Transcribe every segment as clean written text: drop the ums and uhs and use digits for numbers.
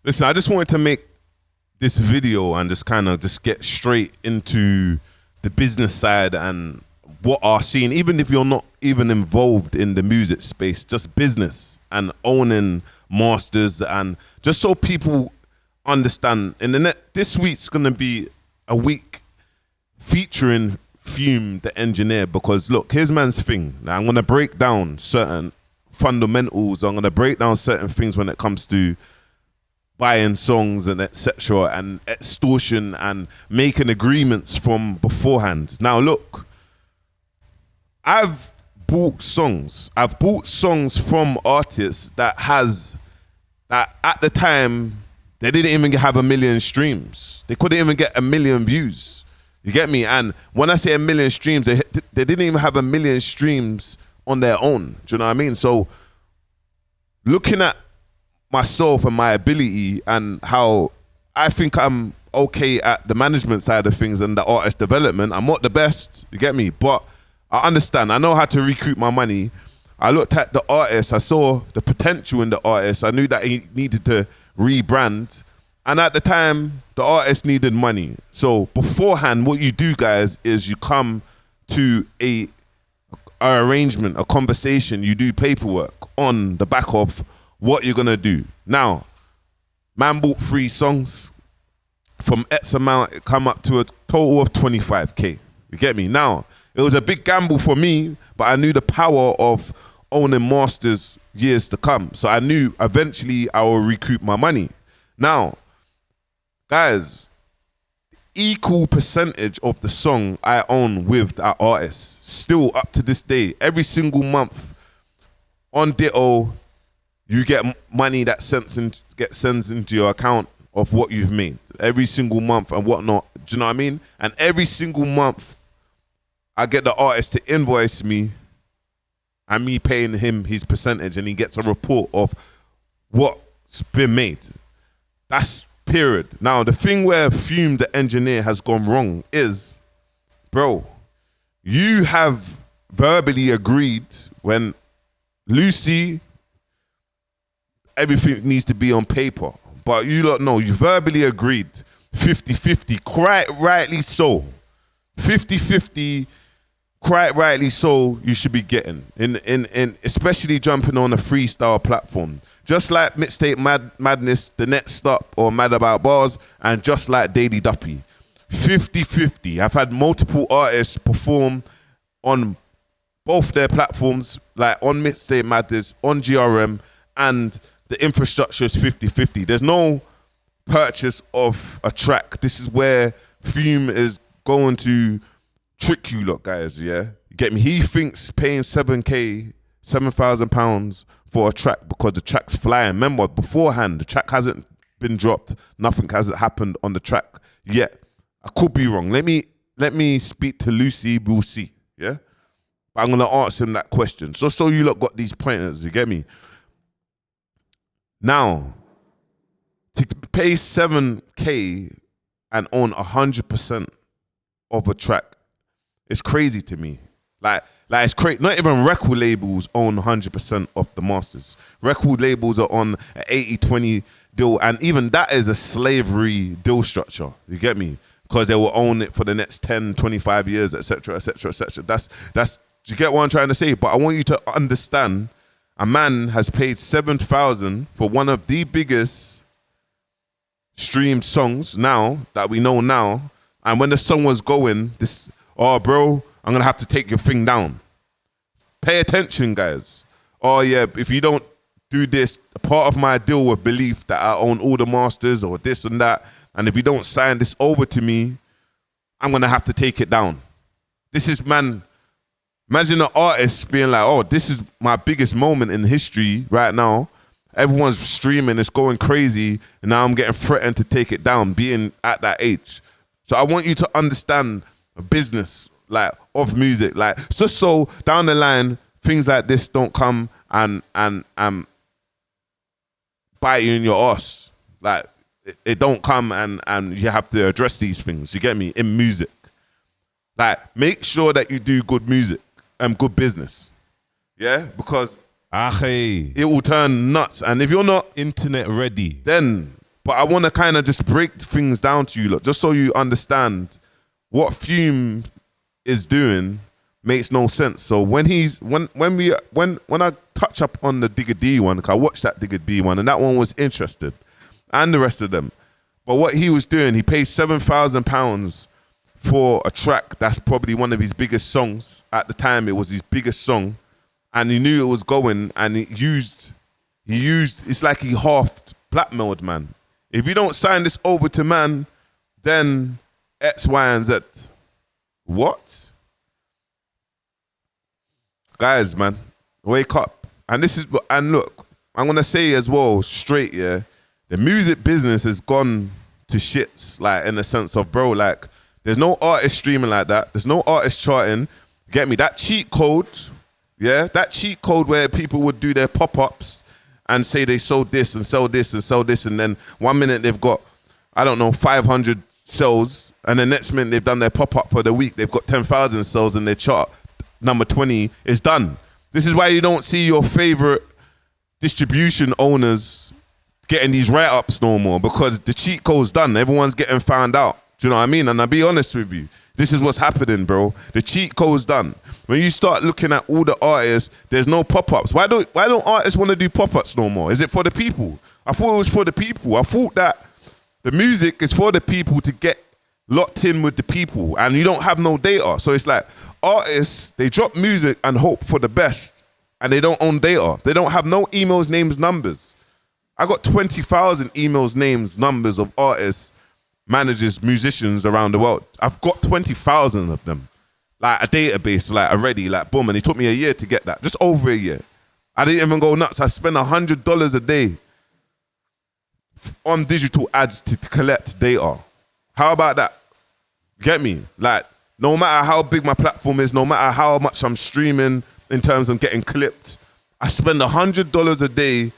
Listen, I just wanted to make this video and just kind of just get straight into the business side and what are seen, even if you're not even involved in the music space, just business and owning masters, and just so people understand. In the this week's gonna be a week featuring Fume the Engineer, because look, here's man's thing. Now I'm gonna break down certain fundamentals. I'm gonna break down certain things when it comes to buying songs and etc. and extortion and making agreements from beforehand. Now look, I've bought songs from artists that at the time they didn't even have 1 million streams. They couldn't even get 1 million views. You get me? And when I say 1 million streams, they didn't even have 1 million streams on their own. Do you know what I mean? So looking at myself and my ability and how I think I'm okay at the management side of things and the artist development, I'm not the best, you get me? But I understand, I know how to recoup my money. I looked at the artist, I saw the potential in the artist, I knew that he needed to rebrand. And at the time, the artist needed money. So beforehand, what you do, guys, is you come to a arrangement, a conversation, you do paperwork on the back of what you're gonna do. Now, man bought 3 songs from X amount, it come up to a total of 25K. You get me? Now, it was a big gamble for me, but I knew the power of owning masters years to come. So I knew eventually I will recoup my money. Now, guys, equal percentage of the song I own with that artist, still up to this day, every single month on Ditto, you get money that sends into your account of what you've made every single month and whatnot. Do you know what I mean? And every single month, I get the artist to invoice me and me paying him his percentage, and he gets a report of what's been made. That's period. Now, the thing where Fume the Engineer has gone wrong is, bro, you have verbally agreed when Lucy, everything needs to be on paper. But you lot know, you verbally agreed 50-50, quite rightly so. 50-50, quite rightly so, you should be getting. In especially jumping on a freestyle platform. Just like Mixtape Madness, The Next Stop, or Mad About Bars, and just like Daily Duppy. 50-50. I've had multiple artists perform on both their platforms, like on Mixtape Madness, on GRM, and the infrastructure is 50-50. There's no purchase of a track. This is where Fume is going to trick you lot, guys, yeah? You get me? He thinks paying 7K, £7,000 for a track because the track's flying. Remember, beforehand, the track hasn't been dropped. Nothing hasn't happened on the track yet. I could be wrong. Let me speak to Lucy, we'll see, yeah? But I'm going to answer him that question. So you lot got these pointers, you get me? Now, to pay 7K and own 100% of a track, it's crazy to me. Like it's crazy. Not even record labels own 100% of the masters. Record labels are on an 80-20 deal, and even that is a slavery deal structure. You get me? Because they will own it for the next 10, 25 years, etc., etc., etc. That's. Do you get what I'm trying to say? But I want you to understand. A man has paid 7,000 for one of the biggest streamed songs now that we know now. And when the song was going, oh, bro, I'm going to have to take your thing down. Pay attention, guys. Oh, yeah, if you don't do this, a part of my deal with Belief that I own all the masters or this and that, and if you don't sign this over to me, I'm going to have to take it down. This is, man, imagine an artist being like, oh, this is my biggest moment in history right now. Everyone's streaming, it's going crazy, and now I'm getting threatened to take it down, being at that age. So I want you to understand a business, like, of music. Like, just so down the line, things like this don't come and bite you in your ass. Like, it don't come and you have to address these things, you get me, in music. Like, make sure that you do good music. Good business, yeah, because Ackhiii, it will turn nuts. And if you're not internet ready, then But I want to kind of just break things down to you, look, just so you understand what Fume is doing makes no sense. So when I touch up on the Digga D one, cause I watched that Digga D one, and that one was interested, and the rest of them. But what he was doing, he paid £7,000 for a track that's probably one of his biggest songs at the time. It was his biggest song, and he knew it was going, and he used. It's like he half blackmailed man. If you don't sign this over to man, then X, Y, and Z. What? Guys, man, wake up. And look, I'm gonna say as well, straight, yeah, the music business has gone to shits, like in the sense of, bro, like, there's no artist streaming like that. There's no artist charting. Get me? That cheat code, yeah, that cheat code where people would do their pop-ups and say they sold this and sell this and sell this, and then 1 minute they've got, I don't know, 500 sales, and the next minute they've done their pop-up for the week, they've got 10,000 sales in their chart. Number 20 is done. This is why you don't see your favorite distribution owners getting these write-ups no more, because the cheat code's done. Everyone's getting found out. Do you know what I mean? And I'll be honest with you, this is what's happening, bro. The cheat code's done. When you start looking at all the artists, there's no pop-ups. Why don't artists want to do pop-ups no more? Is it for the people? I thought it was for the people. I thought that the music is for the people to get locked in with the people, and you don't have no data. So it's like artists, they drop music and hope for the best, and they don't own data. They don't have no emails, names, numbers. I got 20,000 emails, names, numbers of artists, managers, musicians around the world. I've got 20,000 of them. Like a database, like already, like boom. And it took me a year to get that, just over a year. I didn't even go nuts. I spent $100 a day on digital ads to collect data. How about that? Get me? Like, no matter how big my platform is, no matter how much I'm streaming in terms of getting clipped, I spend $100 a day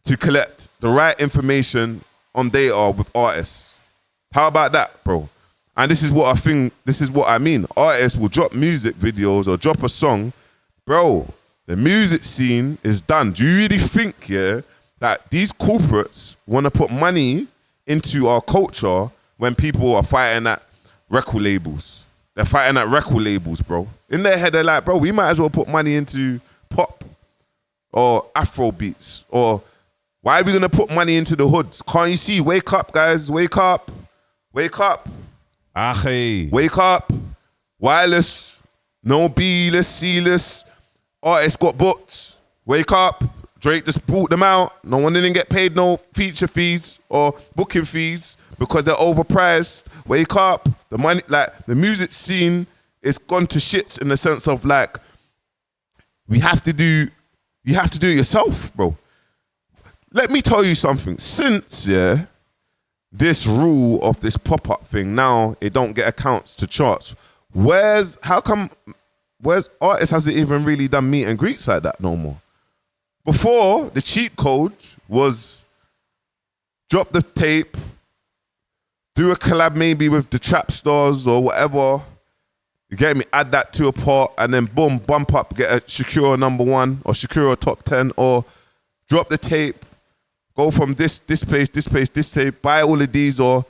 to collect the right information on data with artists. How about that, bro? And this is what I mean. Artists will drop music videos or drop a song. Bro, the music scene is done. Do you really think, yeah, that these corporates want to put money into our culture when people are fighting at record labels? They're fighting at record labels, bro. In their head, they're like, bro, we might as well put money into pop or Afro beats, or why are we going to put money into the hoods? Can't you see? Wake up, guys. Wake up. Wake up. Ackhiii. Wake up. Wireless. No B-less, C-less. Artists got booked. Wake up. Drake just brought them out. No one didn't get paid no feature fees or booking fees because they're overpriced. Wake up. The money, like, the music scene is gone to shits in the sense of, like, you have to do it yourself, bro. Let me tell you something. Since, yeah, this rule of this pop-up thing, now it don't get accounts to charts. Where's artists hasn't even really done meet and greets like that no more? Before, the cheat code was drop the tape, do a collab maybe with the trap stars or whatever. You get me? Add that to a part, and then boom, bump up, get a Shakira #1 or Shakira top 10, or drop the tape, go from this place, this tape, buy all of these, or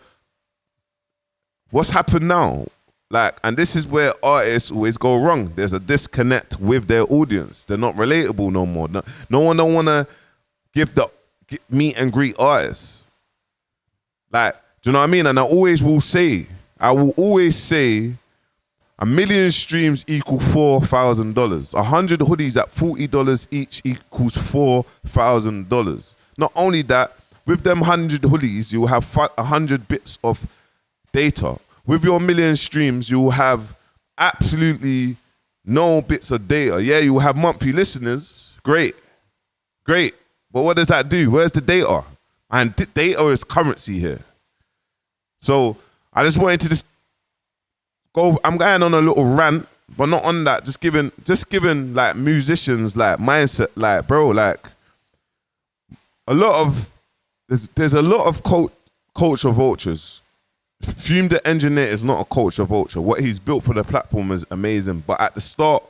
what's happened now? Like, and this is where artists always go wrong. There's a disconnect with their audience. They're not relatable no more. No one don't want to give the meet and greet artists. Like, do you know what I mean? And I will always say, 1 million streams equal $4,000. 100 hoodies at $40 each equals $4,000. Not only that, with them 100 hoodies, you will have 100 bits of data. With your 1 million streams, you will have absolutely no bits of data. Yeah, you will have monthly listeners. Great. But what does that do? Where's the data? And data is currency here. So I just wanted to go. I'm going on a little rant, but not on that. Just giving like musicians like mindset, like, bro, like there's a lot of culture vultures. Fume the Engineer is not a culture vulture. What he's built for the platform is amazing. But at the start,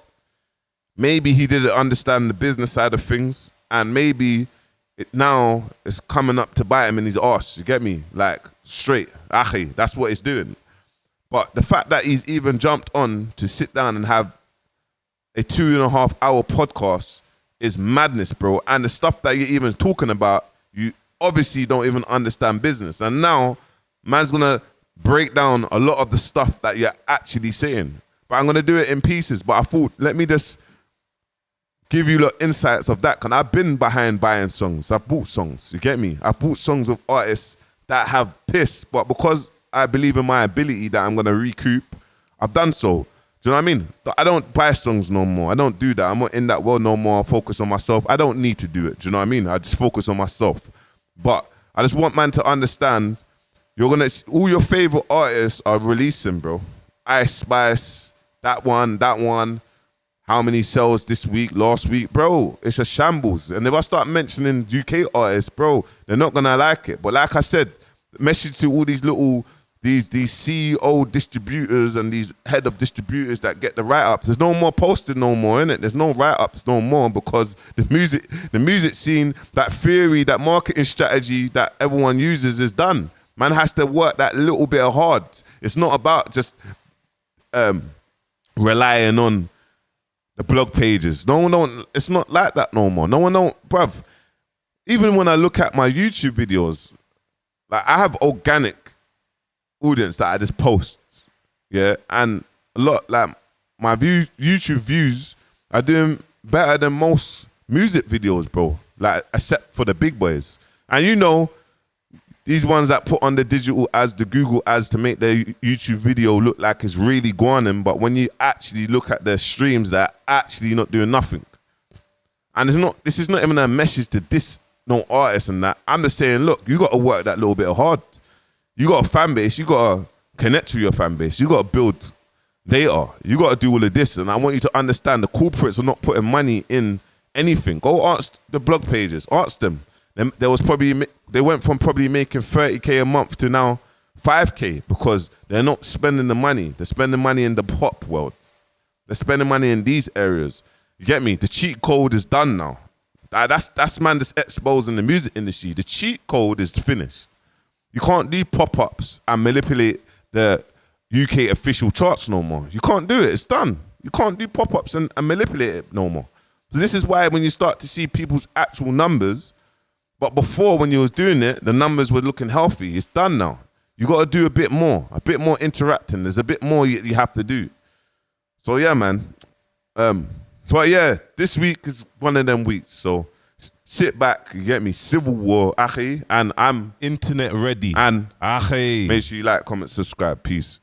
maybe he didn't understand the business side of things, and maybe now it's coming up to bite him in his arse. You get me? Like straight, Ackhiii. That's what it's doing. But the fact that he's even jumped on to sit down and have a 2.5 hour podcast is madness, bro. And the stuff that you're even talking about, you obviously don't even understand business. And now, man's gonna break down a lot of the stuff that you're actually saying. But I'm gonna do it in pieces. But I thought, let me just give you the insights of that. Cause I've been behind buying songs. I've bought songs, you get me? I've bought songs with artists that have pissed, but because I believe in my ability that I'm gonna recoup, I've done so. Do you know what I mean? I don't buy songs no more. I don't do that. I'm not in that world no more. I focus on myself. I don't need to do it. Do you know what I mean? I just focus on myself. But I just want man to understand, you're gonna, all your favorite artists are releasing, bro. Ice Spice, that one, how many sales this week, last week, bro, it's a shambles. And if I start mentioning UK artists, bro, they're not gonna like it. But like I said, message to all these little, these CEO distributors and these head of distributors that get the write-ups. There's no more posting no more, innit? There's no write-ups no more because the music scene, that theory, that marketing strategy that everyone uses is done. Man has to work that little bit hard. It's not about just relying on the blog pages. No one don't, it's not like that no more. No one don't, bruv. Even when I look at my YouTube videos, like I have organic audience that I just post, yeah, and a lot, like my YouTube views are doing better than most music videos, bro, like except for the big boys. And you know, these ones that put on the digital ads, the Google ads to make their YouTube video look like it's really going, but when you actually look at their streams, they're actually not doing nothing. And this is not even a message to diss no artists and that. I'm just saying, look, you got to work that little bit hard. You got a fan base, you got to connect to your fan base, you got to build data, you got to do all of this. And I want you to understand the corporates are not putting money in anything. Go ask the blog pages, ask them. They went from probably making 30K a month to now 5K because they're not spending the money. They're spending money in the pop world. They're spending money in these areas. You get me? The cheat code is done now. That's man that's exposing the music industry. The cheat code is finished. You can't do pop-ups and manipulate the UK official charts no more. You can't do it. It's done. You can't do pop-ups and manipulate it no more. So this is why when you start to see people's actual numbers, but before when you was doing it, the numbers were looking healthy. It's done now. You got to do a bit more interacting. There's a bit more you have to do. So yeah, man. But yeah, this week is one of them weeks. So sit back, you get me? Civil War, Ackhiii, and I'm internet ready. And Ackhiii. make sure you like, comment, subscribe. Peace.